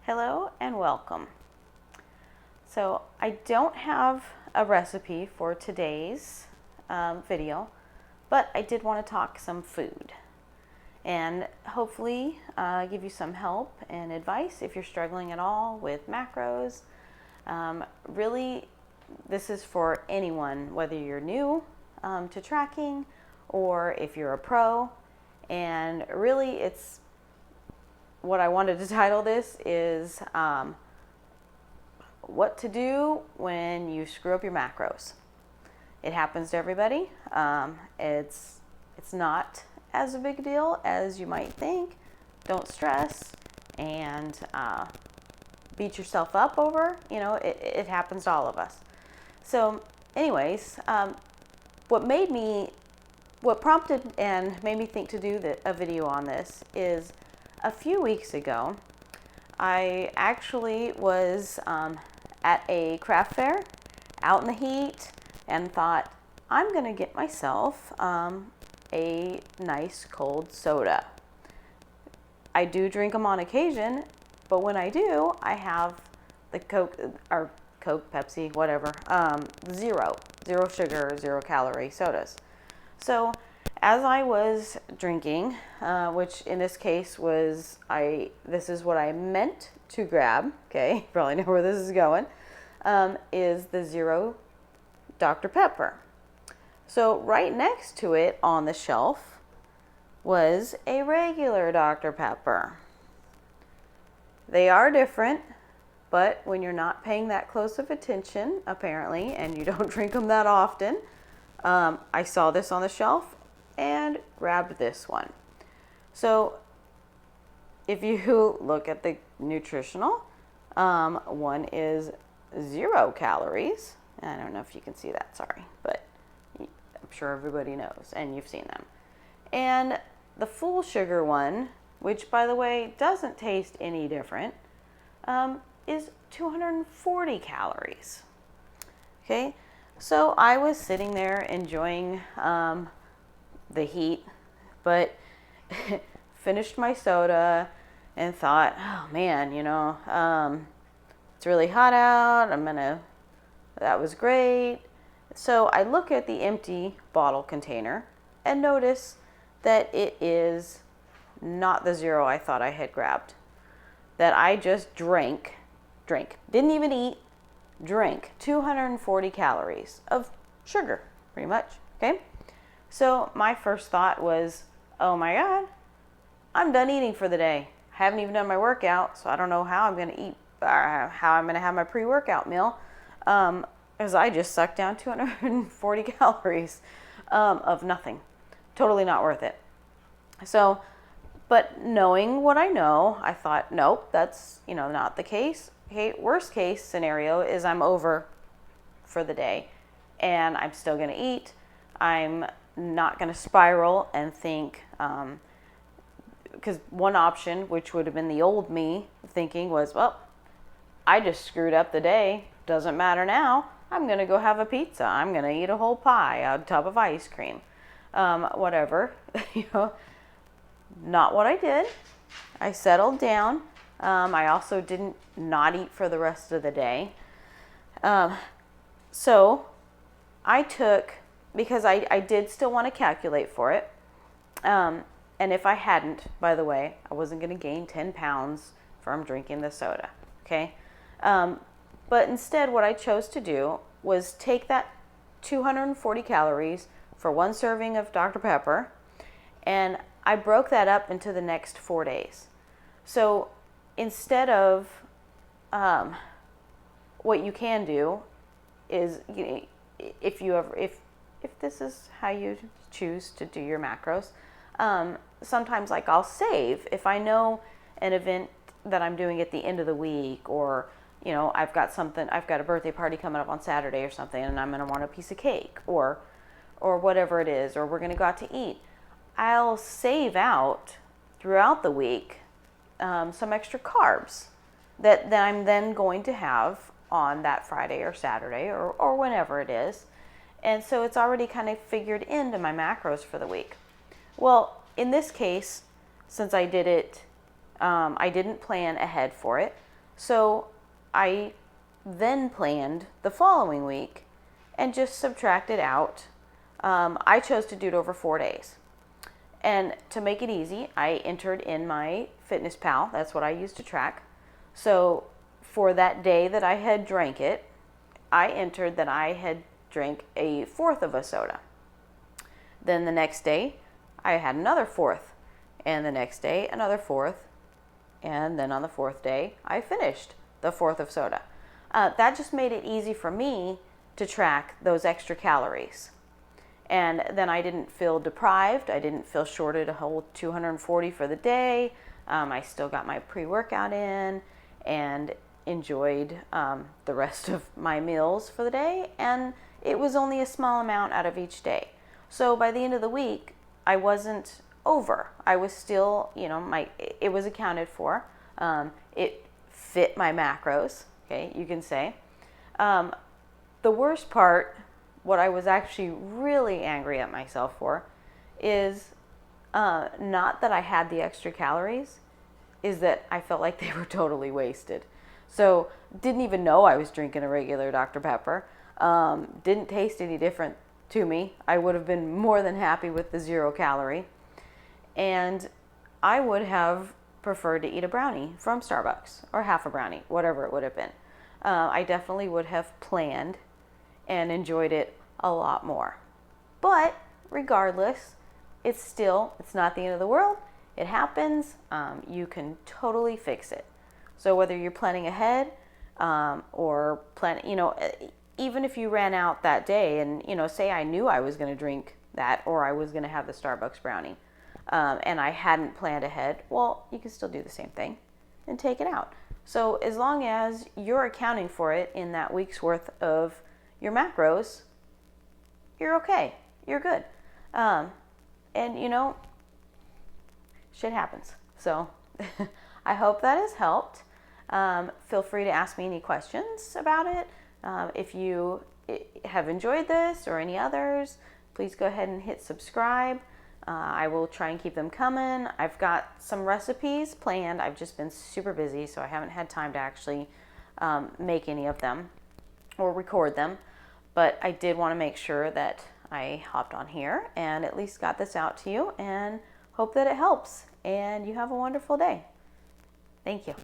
Hello and welcome. So I don't have a recipe for today's video, but I did want to talk some food and hopefully give you some help and advice if you're struggling at all with macros. Really, this is for anyone, whether you're new to tracking or if you're a pro. And really, it's what I wanted to title this is what to do when you screw up your macros. It happens to everybody. It's not as a big deal as you might think. Don't stress and beat yourself up over. It happens to all of us. So anyways, what prompted and made me think to do a video on this is a few weeks ago, I actually was at a craft fair out in the heat and thought, I'm going to get myself a nice cold soda. I do drink them on occasion, but when I do, I have the Coke, Pepsi, whatever, zero sugar, 0 calorie sodas. So as I was drinking, which in this case was, this is what I meant to grab, okay, probably know where this is going, is the 0 Dr. Pepper. So right next to it on the shelf was a regular Dr. Pepper. They are different, but when you're not paying that close of attention, apparently, and you don't drink them that often, I saw this on the shelf and grabbed this one. So if you look at the nutritional, one is 0 calories. I don't know if you can see that, sorry, but I'm sure everybody knows and you've seen them. And the full sugar one, which by the way doesn't taste any different, is 240 calories. Okay, so I was sitting there enjoying the heat, but finished my soda and thought, oh man, it's really hot out. That was great. So I look at the empty bottle container and notice that it is not the 0 I thought I had grabbed. That I just drank, didn't even eat, drank 240 calories of sugar, pretty much, okay? So my first thought was, oh my God, I'm done eating for the day. I haven't even done my workout, so I don't know how I'm going to eat, how I'm going to have my pre-workout meal, because I just sucked down 240 calories of nothing. Totally not worth it. So, but knowing what I know, I thought, nope, that's, not the case. Okay, worst case scenario is I'm over for the day and I'm still going to eat. I'm not going to spiral and think, because one option, which would have been the old me thinking, was, well, I just screwed up the day. Doesn't matter now. I'm going to go have a pizza. I'm going to eat a whole pie, a tub of ice cream, whatever. Not what I did. I settled down. I also didn't not eat for the rest of the day. So I took, because I did still want to calculate for it. And if I hadn't, by the way, I wasn't going to gain 10 pounds from drinking the soda. Okay. But instead what I chose to do was take that 240 calories for one serving of Dr. Pepper, and I broke that up into the next 4 days. So instead of, what you can do is, if this is how you choose to do your macros, sometimes like I'll save if I know an event that I'm doing at the end of the week, or I've got a birthday party coming up on Saturday or something, and I'm going to want a piece of cake or whatever it is, or we're going to go out to eat. I'll save out throughout the week some extra carbs that I'm then going to have on that Friday or Saturday or whenever it is. And so it's already kind of figured into my macros for the week. Well, in this case, since I did it, I didn't plan ahead for it. So I then planned the following week and just subtracted out. I chose to do it over 4 days. And to make it easy, I entered in my Fitness Pal. That's what I used to track. So for that day that I had drank it, I entered that I had drank a fourth of a soda. Then the next day, I had another fourth. And the next day, another fourth. And then on the fourth day, I finished the fourth of soda. That just made it easy for me to track those extra calories. And then I didn't feel deprived. I didn't feel shorted a whole 240 for the day. I still got my pre-workout in and enjoyed the rest of my meals for the day. And it was only a small amount out of each day. So by the end of the week, I wasn't over. I was still, it was accounted for. It fit my macros, okay, you can say. The worst part, what I was actually really angry at myself for, is not that I had the extra calories, is that I felt like they were totally wasted. So didn't even know I was drinking a regular Dr. Pepper. Didn't taste any different to me. I would have been more than happy with the 0 calorie. And I would have preferred to eat a brownie from Starbucks, or half a brownie, whatever it would have been. I definitely would have planned and enjoyed it a lot more. But regardless, it's not the end of the world. It happens. You can totally fix it. So whether you're planning ahead or even if you ran out that day and, say I knew I was going to drink that or I was going to have the Starbucks brownie and I hadn't planned ahead, well, you can still do the same thing and take it out. So as long as you're accounting for it in that week's worth of your macros, you're okay. You're good. And, shit happens. So I hope that has helped. Feel free to ask me any questions about it. If you have enjoyed this or any others, please go ahead and hit subscribe. I will try and keep them coming. I've got some recipes planned. I've just been super busy, so I haven't had time to actually make any of them or record them. But I did want to make sure that I hopped on here and at least got this out to you, and hope that it helps. And you have a wonderful day. Thank you.